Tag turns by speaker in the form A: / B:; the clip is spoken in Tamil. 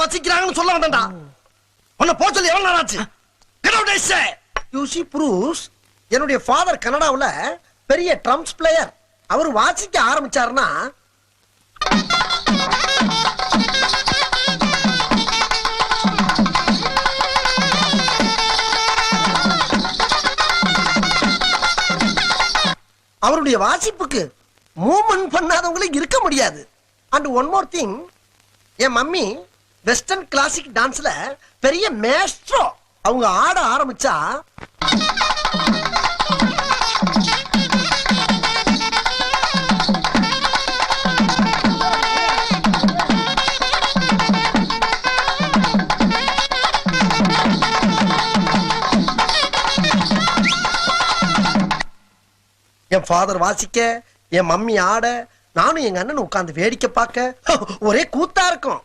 A: வாசிக்கிறாங்கன்னு சொல்ல வந்தேன்டா. உன்னை போக சொல்லி எவ்வளவு நாள் ஆச்சு? Get out, I say. You see, Bruce, என்னுடைய ஃபாதர் கனடாவுல பெரிய ட்ரம்ஸ் பிளேயர். அவர் வாசிக்க ஆரம்பிச்சாருன்னா அவருடைய வாசிப்புக்கு மூவ்மெண்ட் பண்ணாதவங்களுக்கு இருக்க முடியாது. அண்ட் ஒன் மோர் திங், என் மம்மி வெஸ்டர்ன் கிளாசிக் டான்ஸ்ல பெரிய மேஸ்ட்ரோ. அவங்க ஆட ஆரம்பிச்சா என் ஃபாதர் வாசிக்க, என் மம்மி ஆட, நானும் எங்க அண்ணன் உட்கார்ந்து வேடிக்கை பார்க்க ஒரே கூத்தா இருக்கும்.